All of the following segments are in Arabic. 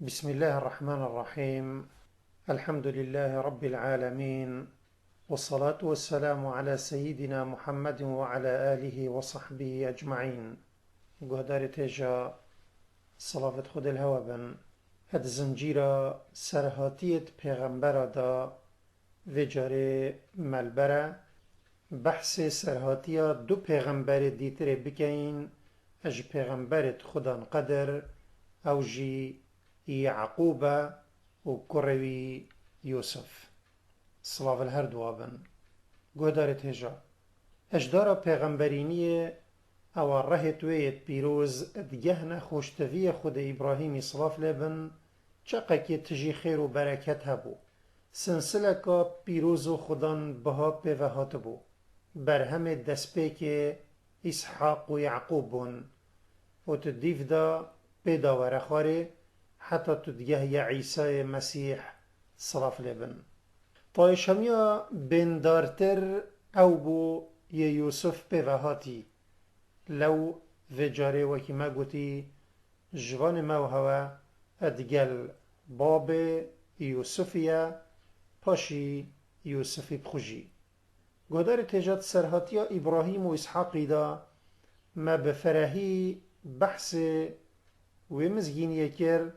بسم الله الرحمن الرحيم. الحمد لله رب العالمين، والصلاة والسلام على سيدنا محمد وعلى آله وصحبه أجمعين. قدر تجا صلاة خود الهوى بن هد زنجيرة سرهاتية پیغمبر دا وجاره ملبره بحث سرهاتية دو پیغمبر دیتر بکین اج پیغمبرت خدا قدر او جي يعقوب وكروي يوسف صلاف الهردوابن قدرت هجا اجدار پیغمبرینی او رهت ویت پیروز ادگهن خوشتوی خود ابراهیمی صلاف لبن چقه که تجی خیر و برکت هبو سنسله که پیروز و خدان بها پیوهات بو برهم دسپیک اسحاق و یعقوب بون و تدیف دا پیدا و رخواره حتى تدگه یا عیسی مسیح صلاف لبن طایش همیا بندارتر او بو یه یوسف پیوهاتی لو وجاره وکی ما گوتی جوان ما هوا ادگل باب یوسفیا پاشی یوسفی بخوشی گدار تجات سرهاتیا ابراهیم و اسحاقی دا ما بفرهی بحث ومزگینیه کر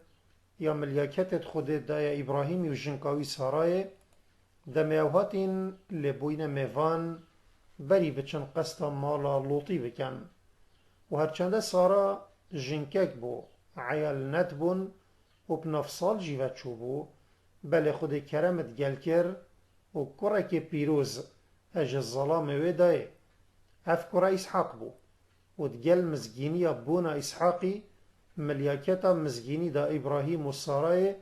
یا ملیاکتت خودت دا یا ابراهیم و جنکاوی سارای دا میوهاتین لبوین میوان بری بچن قستا مالا لوطی بکن و هرچنده سارا جنکک بو عیال ند بون و بنفصال جیوت چو بو بله خود کرمت گل کر و کرک پیروز اج الظلام ویدای اف کره اسحاق بو و دگل مزگینی بونا اسحاقی ملیاکتا مزگینی دا ابراهیم و سارای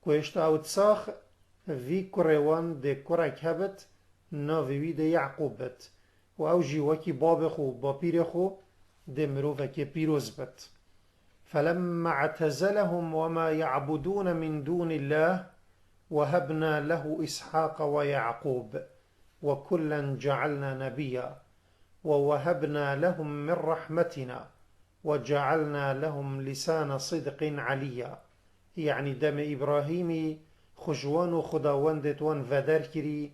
کوشتا او تساخ وی کروان ده کرک هبت ناوی ده یعقوب بت و او جیوکی باب خو با پیر خو ده مروفک پیروز بت فلما اعتزلهم وما يعبدون من دون الله وهبنا له إسحاق ويعقوب وكلا جعلنا نبيا ووهبنا لهم من رحمتنا وجعلنا لهم لسان صدق عليا يعني دم إبراهيمي خجوان خداوندت وان فدر كري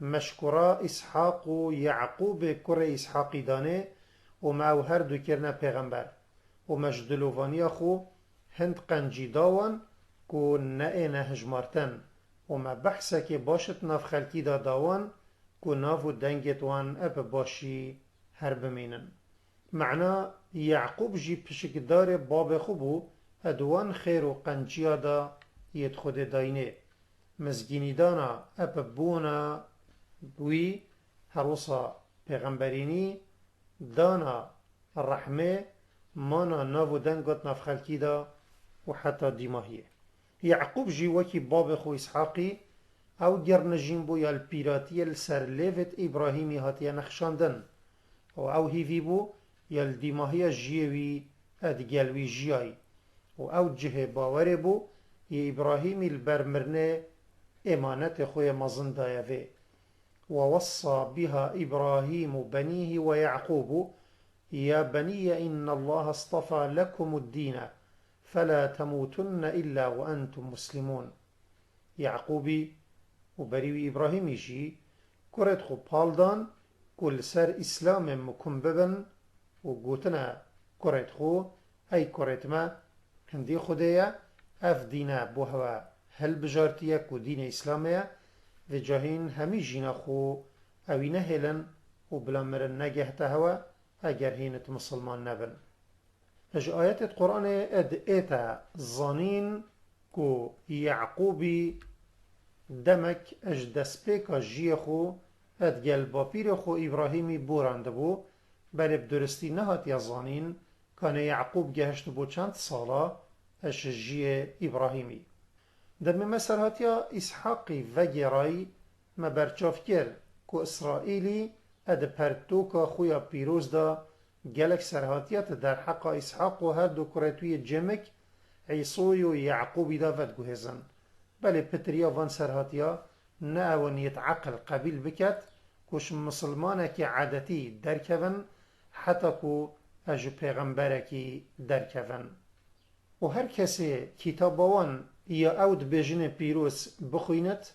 مشكورا إسحاق يعقوب كري إسحاق دانه ومعو هردو كرنا پیغمبر ومجدلوفانيا خو هند قنجي داوان كو نئنا هجمارتن وما بحثا كي باشت ناف خلقي دا داوان كو نافو دنگت وان اب باشي هرب مينن معنى يعقوب جي پشکدار باب خوبو ادوان خير و قنجيا دا يد خود داينه مزگيني دانا اب بونا بوي هروسا پیغمبريني دانا الرحمه مانا نافو دنگت ناف خلقي دا و حتى ديماهيه يعقوب جي وكي باب خو اسحاقي او گرنجين بو يال بيراتي السر ليفت ابراهيمي هاتيا نخشاندن او هيفي بو يال ديماهيه جيوي ادگلوي جياي او جه باور بو ي ابراهيمي البرمرنه امانت خويا مزن دايفي ووصى بها ابراهيم بنيه ويعقوب يا بني إن الله اصطفى لكم الدين فلا تموتن إلا وأنتم مسلمون يعقوبي وبريوي إبراهيم يجي كرت خو بالدان كل سر إسلام مكم ببن وقوتنا كرت خو أي كرت ما هندي خدية أف دينا بوهوا هل بجارتيا كو دين إسلامية في جاهين همي جينا خو أوينه هلن وبلا مرن نجهت هوا اگر هینت مسلمان نبن اج آیت قرآن اد ایتا زانین کو یعقوبی دمک اج دسپیکا جی خو اد گل با پیر خو ابراهیمی بورند بو بله بدرستی نهات یا زانین کان یعقوب گهشت بو چند سالا اش جی ابراهیمی دم مثل یا اسحاقی و گرای مبرچاف کرد کو اسرائیلی اد پرتوکا خویا پیروز دا گلک سرهاتیت در حق اسحاق و هر دو کرتوی جمک عیسوی و یعقوبی دا ود گوهزن بله پتریا وان سرهاتیا نه اونیت عقل قبیل بکت کش مسلمانه که عادتی درکون حتی کو اج پیغمبره که درکون و هر کسی کتابوان یا اود بجن پیروس بخوینت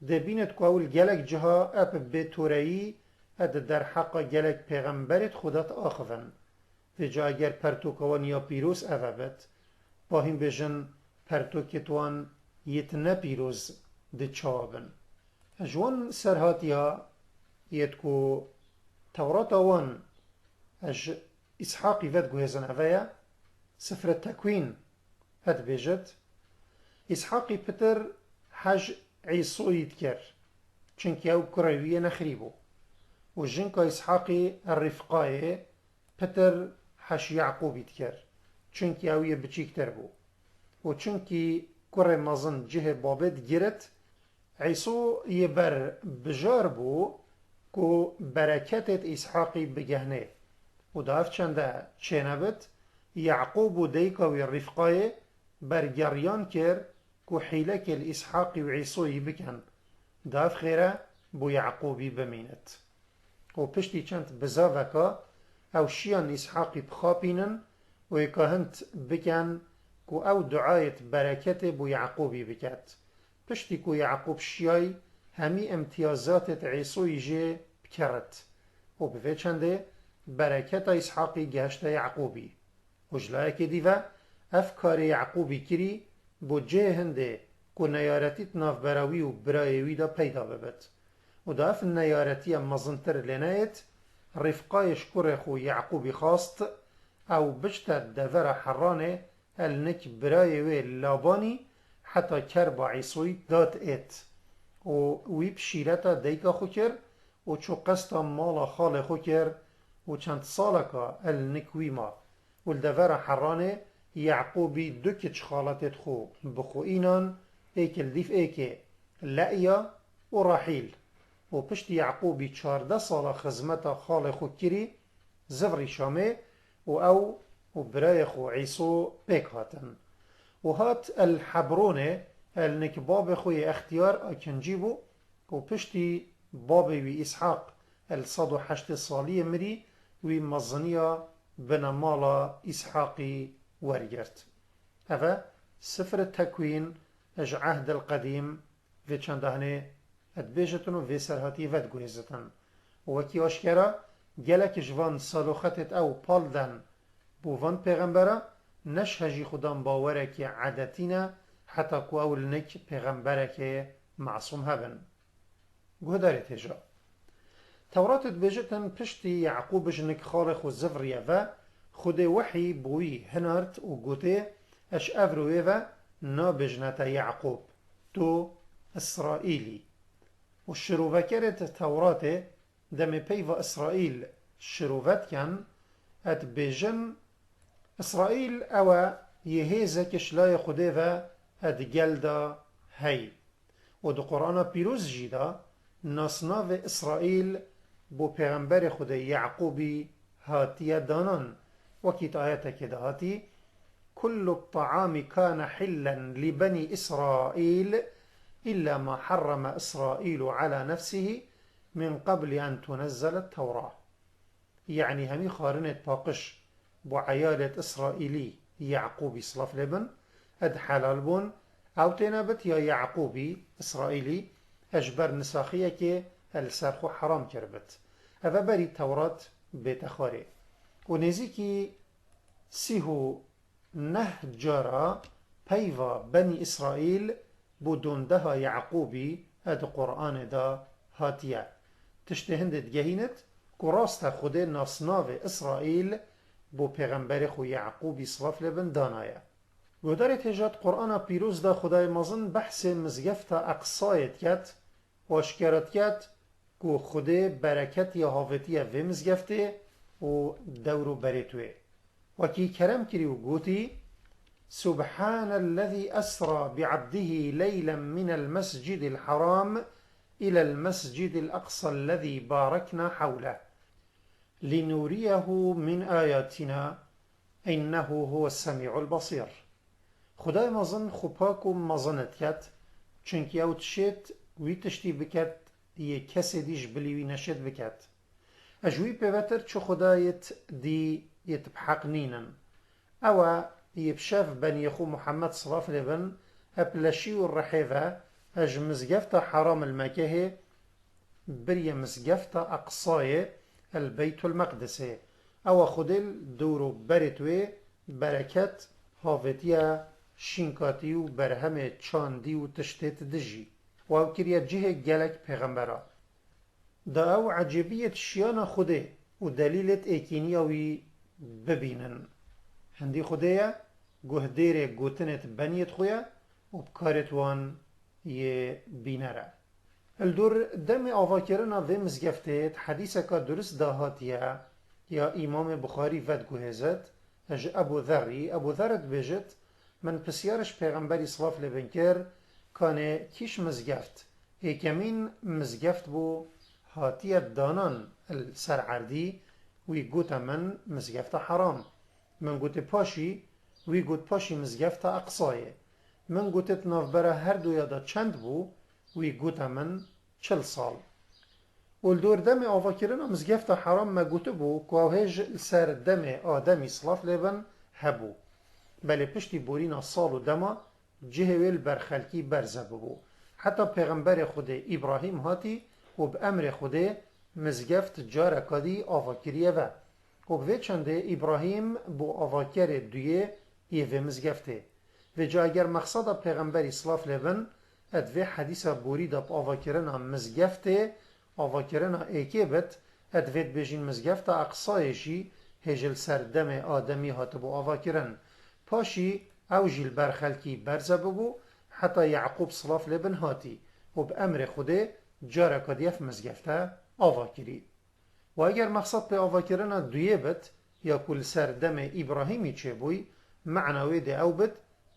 دبینت که اول گلک جها اپ به تورایی اد در حق گلک پیغمبرت خودت آخفن و جا اگر پرتوکوان یا پیروس اوابت با هم بجن پرتوکتوان یت نپیروز ده چابن اجوان سرهاتیا یت کو تورات وان اج اسحاقی ود گوهزن اویا سفر التكوين هاد بيجت إسحاقي بتر حج عيسو يذكر چنكي أو كروية نخريبو وجنكا إسحاقي الرفقاية بتر حج يعقوب يذكر چنكي أو يبچيك تربو وچنكي كره مزن جه بابت جرت عيسو يبر بجاربو كو بركتت إسحاقي بجهنه وداف چنده چنبت يعقوب ديكا والرفقاية برجريان كر كو حيلك الإسحاق وعيسوي بكن داف خيرا بو يعقوبي بمينت و پشتی چند بزاوكا او شيان إسحاقي بخابينن و يكاهنت بكن كو او دعاية بركته بو يعقوبي بكت پشتی كو يعقوب شياي همي امتيازات عيسوي جي بكرت و بفه چنده بركته إسحاقي جهشت يعقوبي وجلاك ديفا افكار يعقوبي كري بو جه هنده كو نيارتيت ناف براوي و برايوي دا پیدا ببت و دا اف النيارتي مزنتر لنايت رفقاي شكور خو يعقوبي خاست او بجتا دفر حرانه النك برايوي لاباني حتى كربا عيسوي دات ات و ويب شيرتا ديكا خو كر و چو قستا مالا خال خو كر و چند سالكا النكوي ما والدفر حرانه يعقوبي دكتش خالتت خو بخو إينان ايكل ديف ايكي لأيا وراحيل وبشت يعقوبي 14 سالة خزمتا خال خو كري زفري شامي او وبراي خو عيسو بيك هاتن وهات الحبرونة النكباب خوي اختيار اكنجيبو وبشتي بابي وإسحاق الصدو حشت صالية مري ومزنية بنا مالا إسحاقي ورجرت هذا سفر التكوين اج عهد القديم في چندهنه ادبيجتن و في سرهاتي ود گوهزتن وكي اشكرا جلك جوان صالوختت او پالدن بوفان پیغمبرا نش هجي خدام باورك عادتنا حتى كو اول نك پیغمبرك معصوم هبن گهدارت هجا تورات بيجتن پشتي يعقوب جنك خالق و زفريا و خود وحي بوي هنارت و گوته اش افروه و نابجنة يعقوب تو اسرائيلي و الشروفكرت تورات دم بيفا اسرائيل شروفت كان ات بيجن اسرائيل او يهيزك شلاي خوده و ات جلدا هاي و دو قرآن بيروز جيدا ناسناو اسرائيل بو پیغمبر خود يعقوبي هاتيا دانان وكيت آياتك دهاتي كل الطعام كان حلا لبني إسرائيل إلا ما حرم إسرائيل على نفسه من قبل أن تنزل التوراة يعني همي خارنة باقش بو عيالة إسرائيلي يعقوبي صلاف لبن أد حلال بون أو تنابت يا يعقوبي إسرائيلي أجبر نساخية كي السرخو حرام كربت أفا بري التوراة بتخاري ونزيكي سيهو نهجرا بيفا بني إسرائيل بدون دها يعقوبي هاد قرآن دا هاتيا تشتهند جهينت كراستا خده ناسناو إسرائيل بو پیغمبر خو يعقوبي صلاف لبن دانايا ودارت هجات قرآن بيروز دا خدای مزن بحث مزگفتا اقصايت كات واشكرت كات كو خده بركت يا هافتيا في مزگفته و دورو بريتوه وكي كرم كري وقوتي سبحان الذي أسرى بعبده ليلا من المسجد الحرام إلى المسجد الأقصى الذي باركنا حوله لنريه من آياتنا إنه هو السميع البصير خدای مزن خوباکو مزنت کت چنکی او تشت وی تشتی بکت یه کسی دیش بلیوی نشد بکت اجوی پیوتر چو خدایت دی یت بحق نینن او يبشاف بني خو محمد صلاة لبن أبلشي والرحيفة أج مزقفتا حرام المكاه بريا مزقفتا أقصاي البيت المقدس أو خدل دورو بريتوي بركات هافتيا شينكاتي و برهم چاندي و تشتت دجي و كريا جهة جالك پیغمبرا دا او عجبية شيانا خوده و دليلت ايكينياوي ببينن هندي خوديا گهدير گوتنت بنيت خويا و بكارت وان يه بينرا الدور دم آواکرنا و مزگفتت حدیث که درست داهاتیه یا امام بخاری ود گوهزد اج ابو ذرت بجت من پسیارش پیغمبری صلاف لبنکر کانه کیش مزگفت ایکمین مزگفت بو هاتیه دانان السرعردی وی گوتا من مزگفت حرام من گوت پاشی وی گوت پاشی مزگفت اقصایه من گوتت نافبره هر دو یادا چند بو وی گوتا من 40 سال والدور دم آواکرنا مزگفت حرام ما گوته بو که هج سر دم آدمی صلاف لبن هبو بله پشتی بورینا سال و دما جهویل برخلکی برزه بو حتی پیغمبر خود ابراهیم هاتی و به امر خود مزگفت جاره کدی آواکریه و به چنده ابراهیم بو آواکر دویه یه مزگفته و جا اگر مقصد پیغمبری صلاف لبن ادوی حدیث بوری داب آواکرنا مزگفته آواکرنا ایکیبت ادوید بجین مزگفت اقصایشی هجل سردم آدمی هاتبو آواکرن پاشی او جیل برخلکی برزه ببو حتی یعقوب صلاف لبن هاتی و به امر خوده جاره کدیف مزگفته آواکری و اگر مقصد به آواکرنا دویه بت یا کل سردم ابراهیمی چه بوی معنوی ده او بت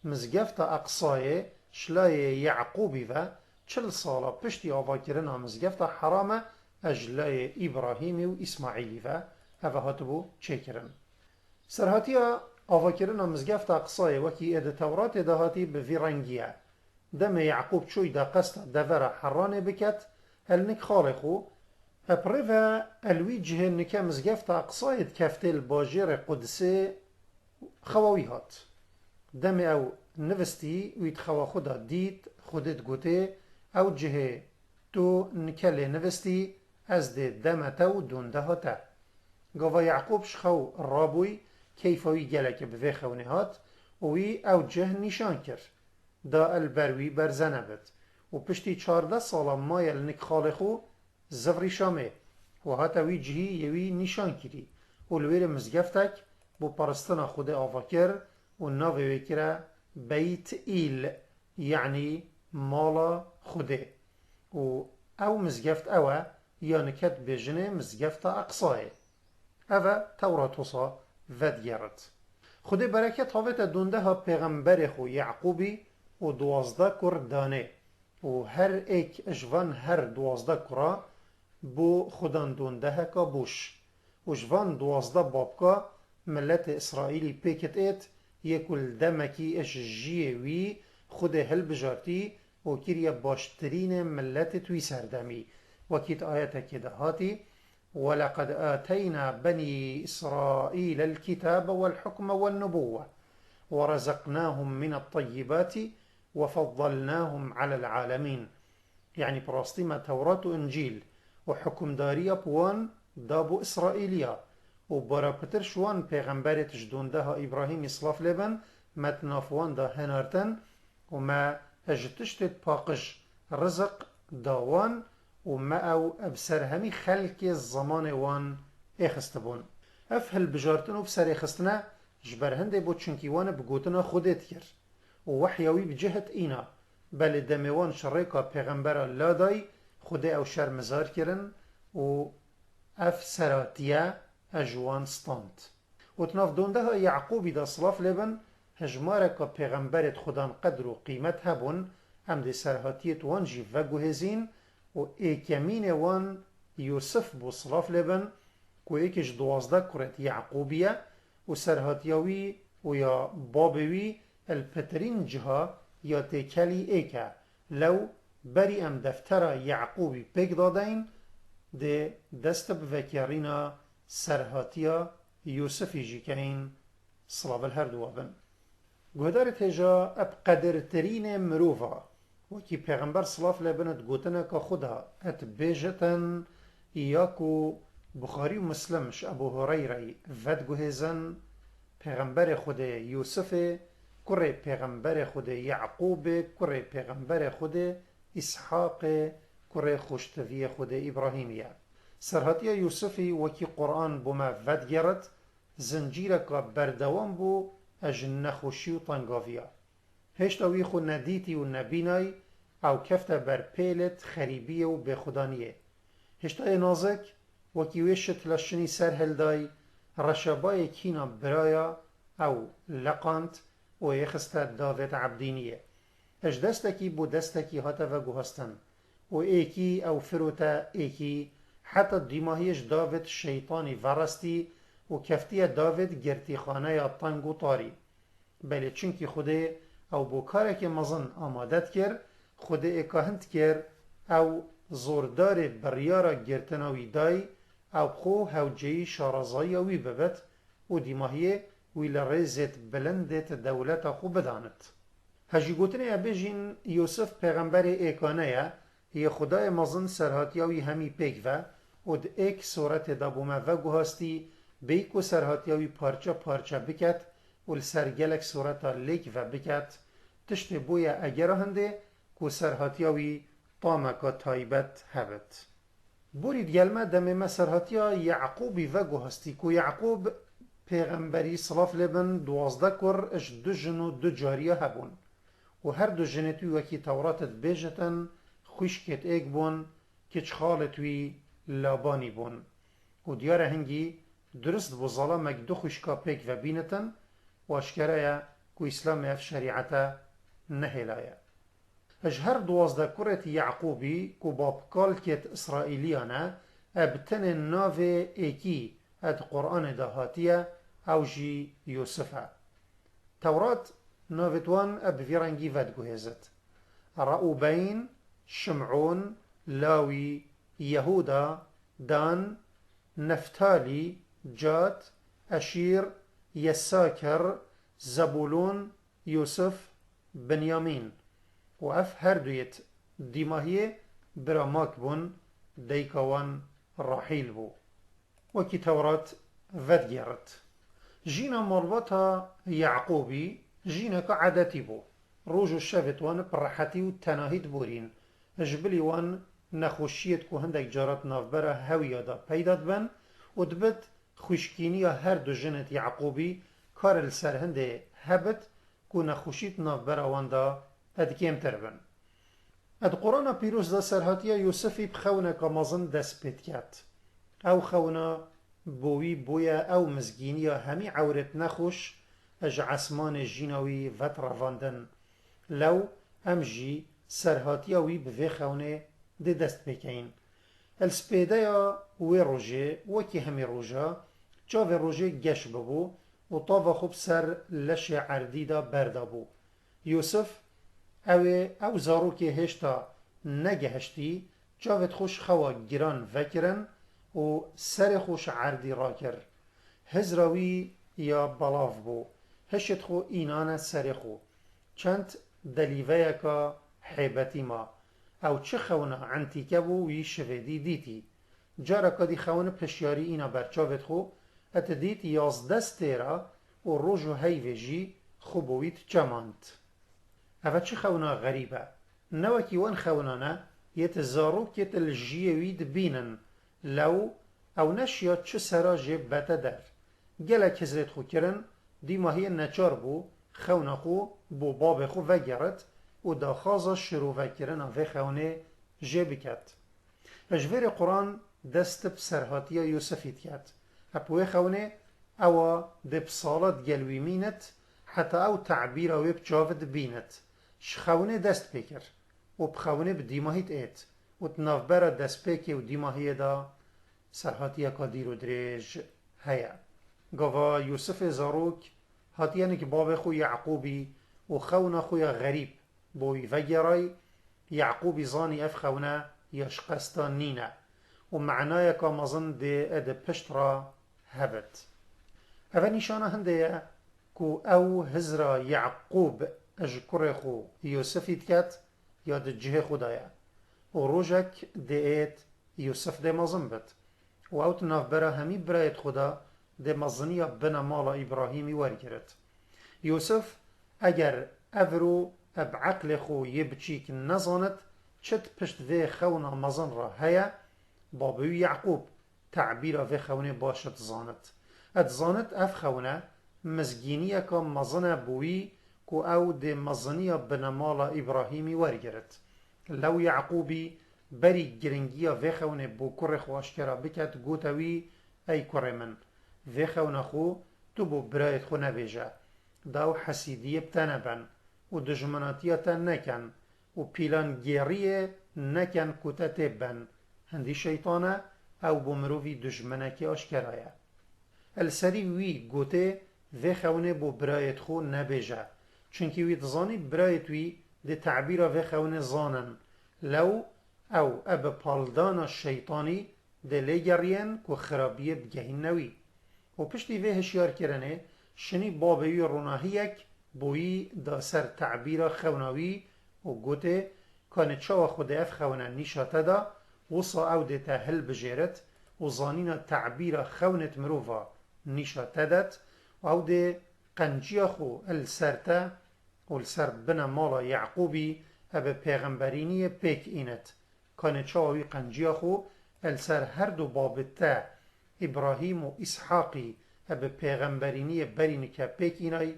مزگفت اقصای شلای یعقوبی و 40 ساله پشتی آواکرنا مزگفت حرامه اجلای ابراهیمی و اسماعیلی و اوه هاتبو چه کرن سرهاتیا آواکرنا مزگفت اقصای وکی اد تورات دهاتی به ویرنگیه دم یعقوب چوی دا قصد دور حرانه بکت هلنک خالقو اپریفا الویجه نکه مزگفت اقصایت کفتل باجر قدسه خواوی هات دم او نوستی وید خوا خدا دید خودت گوته او جهه تو نکل نوستی از ده دمتا و دونده هاته گوا یعقوب شخو رابوی کیفوی گلک بوی خونه هات وی او جه نشان کر دا البروی برزنه بد و پشتی 14 سالا مایل نک خالخو زفری شامه و هاتا وی جهی یوی نشان کری و لویر مزگفتک بو پرستنا خود آفاکر و ناوی وکره بيت إيل يعني مالا خوده و او مزگفت اوه يعني كت بجنه مزگفت اقصاه اوه توراتوسا ودگرد خوده برکت هاوت دونده ها پیغمبر خو یعقوبی و 12 کردانه و هر ایک اجوان هر 12 کرا بو خودان دونده ها کا بوش و جوان 12 بابکا ملت اسرائیلی پیکت ایت یکل دمکی اش جیوی خود هل بجارتی و کریه باشترین ملت توی سردمی وكيت آياتك كده هاتي ولقد آتينا بني إسرائيل الكتاب والحكم والنبوة ورزقناهم من الطيبات وفضلناهم على العالمين يعني براستيما توراة وإنجيل وحكم دارية بوان دابو إسرائيليا وبرا بتر شوان پیغمبر تجدون ده إبراهيم إصلاف لبن متنافوان ده هنارتن وما اجتشتت باقش رزق داوان وما او ابسر همي خلق الزمان وان اخستبون افهل بجارتن و بسر اخستنا جبر هنده بود چنکی وان بگوتنا خودت کر ووحيوي بجهت اینا بل دموان شريكا پیغمبر لا داي خود او شرمزار کرن و اف سراتيا اجوان ستانت و تناف دونده ها يعقوبي دا صلاف لبن هجمارك پیغمبرت خودان قدر و قیمت هبون هم دي سرهاتيت وان جي وگو هزين و ایکمین وان یوسف بو صلاف لبن کو ایکش 12 کرت یعقوبیه و سرهاتیاوی و یا بابوی الپترین جها یا تکلی ایکه لو بری ام دفتر یعقوبی پیک دادین ده دست بوکرینا سرهاتیا یوسفی جی که این صلاف الهر دوابن گهدارت هجا اب قدرترین مروفا وکی پیغمبر صلاف لبنت گوتنه که خدا ات بیجتن یاکو بخاری و مسلمش ابو هریره ود گوهزن پیغمبر خود یوسف کره پیغمبر خود یعقوب کره پیغمبر خود اسحاق کره خوشتوی خود ابراهیمیه سرهاتیه یوسفی وکی قرآن بوما ود گرد زنجیره که بردوام بو اج نخوشی و طنگاویه هشتاوی خو ندیتی و نبینای او کفته بر پیلت خریبیه و بخدانیه هشتای نازک وکی ویشت لشنی سر هلدای رشبای کینا برایا او لقانت و یخسته داوت عبدینیه اش دستکی بو دستکی هاتا و گوهستن و ایکی او فروتا ایکی حتی دیماهیش داوت شیطانی ورستی و کفتیه داوت گرتی خانه طنگ و طاری بله چونکی خوده او بو کاره که مزن آمادت کر خوده اکاهند کر او زوردار بریارا گرتناوی دای او خو هوجهی شارزایی وی ببت و دیماهیه وی لرزت بلندت دولت خو بدانت هجی گوتنه بجین یوسف پیغمبر ایکانه یه خدای مزن سرهاتیاوی همی پیک و د ایک صورت دا بومه و گوهاستی بیکو سرهاتیاوی پارچه پارچه بکت و لسرگلک صورتا لیک و بکت تشت بویا اگر هنده کو سرهاتیاوی طامکا تایبت هبت بورید گلمه دمه ما سرهاتیا یعقوبی و گوهاستی کو یعقوب پیغمبری صلاف لبن 12 کر اش دو جنو دو جاریه هبون و هر دو جنتوی وکی توراتت بیجتن خوشکت ایک بون کچ خالتوی لابانی بون و دیار هنگی درست بو ظلامک دو خوشکا پیک و بینتن و اشکره کو اسلام اف شریعتا نهلایه اش هر 12 کرت یعقوبی کو بابکال کت اسرائیلیانه ابتن ناو ایکی اد قرآن دهاتیه او جی یوسفه تورات ناوتوان اب فیرنگی ود گوهزت رأوبین شمعون لاوی يهودا دان نفتالي جاد أشير يساكر زبولون يوسف بنيامين وأف هردويت ديماهية براماك بون ديكوان رحيل بو وكي تورات فدجرت جينا مربطة يعقوبي جينا كعادتي بو روجو الشافت وان برحتي والتناهيد بورين جبلي وان نخوشیت کو هندک جارات نافبره هویه دا پیداد بن و دبت خوشکینی هر دو جنت یعقوبی کار لسر هنده هبت کو نخوشیت نافبره واندا ادکیم تر بن اد قرآن پیروز دا سرهاتیه یوسفی بخونه که مزن دست پید کت او خونه بوی بویا او مزگینی همی عورت نخوش اج عسمان جینوی وط رواندن لو امجی سرهاتیه وی بوی خونه دی دست بکین السپیده یا وی روژه وکی همی روژه چاو روژه گش ببو و طاو خوب سر لش عردی دا برده بو یوسف او زارو که هشتا نگهشتی چاوت خوش خوا گران وکرن و سر خوش عردی را کر هزراوی یا بلاف بو هشت خو اینان سر خو چند دلیوه که حیبتی ما او چه خونه عنتیکه بو وی شویدی دیتی جارا کدی خونه پشیاری اینا برچاوت خو ات دیت 11 ستیرا و روژو هیویجی خوبویت جمانت او چه خونه غریبه نوکی وان خونانه یت زارو کت الجیوید بینن لو او نشیا چه سرا جیب بتا در گله کزرت خو کرن دی ماهی نچار بو خونه خو بو باب خو وگرد و داخازا شروع وکرن آوه خونه جیب کت اجویر قرآن دست بسرهاتیا یوسفیت کت اپوه خونه او دب صالت گلوی مینت حتی او تعبیر او بجاوت بینت شخونه دست بکر و بخونه بدیماهیت ایت و تنافبر دست بکی و دیماهی دا سرهاتیا که دیر و دریج هیا گوا یوسف زاروک هاتیانه که باب خو یعقوبی و خونه خوی غریب بوی وگرای یعقوبی زانی اف خونه یشقستا نینه و معنای که مزن ده اد پشت را هبت اوه نشانه هنده كو او هزرا يعقوب اجكره خو يوسفي تكت ياد جهه خدايا وروجك ديت يوسف دي مزنبت و او تناف برا همي برايت خدا دي مزنية بنا مالا إبراهيمي ورگرت يوسف اگر افرو اب عقل خو يبچيك نزانت چت پشت في خونا مزن را هيا بابوي يعقوب تعبير في خونه باشت زانت اتزانت اف خونه مزگینیه که مزنه بوی که او ده مزنیه بنمالا ابراهیمی ورگرد لو یعقوبی بری گرنگیه وخونه بو کره خواشکرا بکت گوتوی ای کره من وخونه خو تو بو برایت خو نبیجه داو حسیدیه بتنه بن و دجمناتیه تن نکن و پیلان گیریه نکن کتت بن هندی شیطانه او بمروی دجمنه که آشکرایه السری وی گوته و خونه بو برایت خو نبیجه چونکی وی تزانی برایت وی ده تعبیر و خونه زانن لو او اب پالدان شیطانی ده لگرین که خرابیه بگهین نوی و پشتی وی هشیار کرنه شنی بابوی روناهیک بوی دا سر تعبیر خوناوی و گوته کانه چاو خود اف خونه نیشاته دا وصا او ده تهل بجیرت و زانینا تعبیر خونت مروفا نیشاته دت و او ده قنجی خو السرته و السر بنا مالا یعقوبی اب پیغمبرینی پیک اینت کانه چاوی قنجی خو السر هر دو بابته ابراهیم و اسحاقی اب پیغمبرینی برین که پیک اینای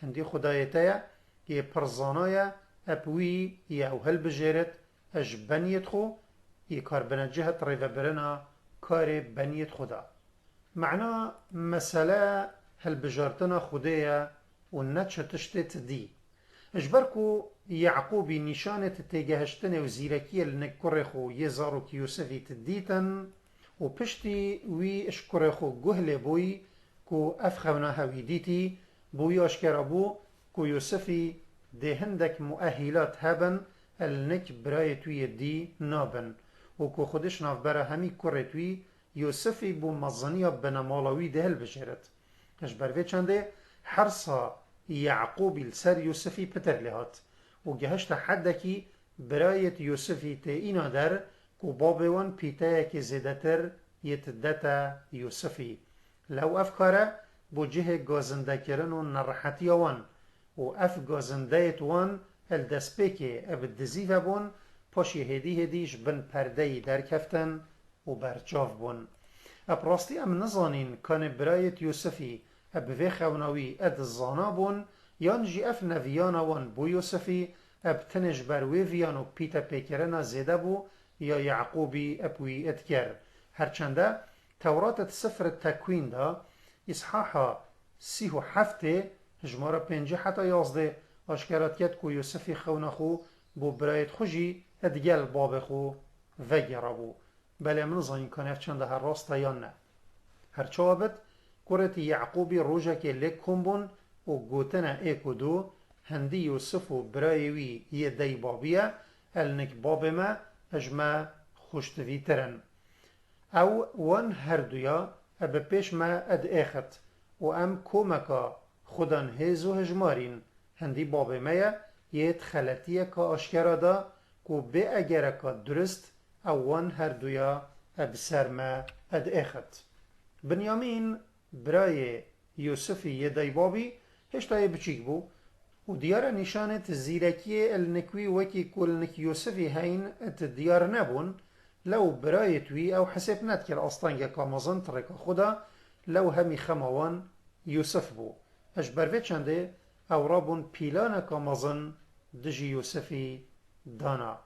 هندی خدایته یه پرزانای ابوی یه او هل بجیرت اج بنیت خو یه کار بنا جهت ریو برنا کار بنیت خدا معنا مسألة هل بجارتنا خدايا ونتشا تشتت دي اجبركو يعقوبي نشانة تيجهشتنا وزيركية لنكرخو يزارو كيوسفي تديتن وبشتي وي اشكرخو جهل بوي كو افخونا هويديتي بوي اشكرابو كو يوسفي دي هندك مؤهلات هبن النك برايتوي دي نابن وكو خودش ناف برا همي كورتوي يوسفي بو مزنية بنمالوي دهل بشرت اش بروي چنده حرصا يعقوبي لسر يوسفي بتر لهات و جهشت حدكي براية يوسفي تينا در كو بابوان بيتايا كي زيدتر يتدتا يوسفي لو افكاره بو جه غازنده کرن و نرحتي وان و اف غازندهت وان الدسبيكي اب الدزيفه بون پاشي هديش بن پردهی در کفتن و برچاف بون اب راستی ام نزانین کان برایت یوسفی اب وی خوناوی اد الزانا بون یان جی اف نویانا وان بو یوسفی اب تنش بر وی ویانو پیتا پیکرنا زیده بو یا یعقوبی ابوی ادکر هرچنده تورات سفر تکوین دا اصحاحا 37 جماره 5 حتی 11 اشکرات کد کو یوسفی خوناخو بو برایت خوشی ادگل باب خو وگره بو بله من زاین کنه چنده هر راسته یا نه هر چوابت کرت یعقوبی روژه که لکم بون و گوتنه ایک و دو هندی یوسف و برایوی یه دی بابیه النک باب ما اجمع خوشتوی ترن او وان هر دویا اب پیش ما اد ایخت و ام کومکا خودان هیزو هجمارین هندی باب ما یه خلطیه که آشکرا دا کو به اگر که درست اوان هر دویا اب سرما اد اخت بنیامین برای یوسفی یه دایبابی هشتای بچیک بو و دیار نشانت زیرکی النکوی وکی کل نک یوسفی هین ات دیار نبون لو برای توی او حسب ندکر اصلا که کامازن ترک خدا لو همی خموان یوسف بو اش بروی چنده او رابون پیلان کامازن دجی یوسفی دانا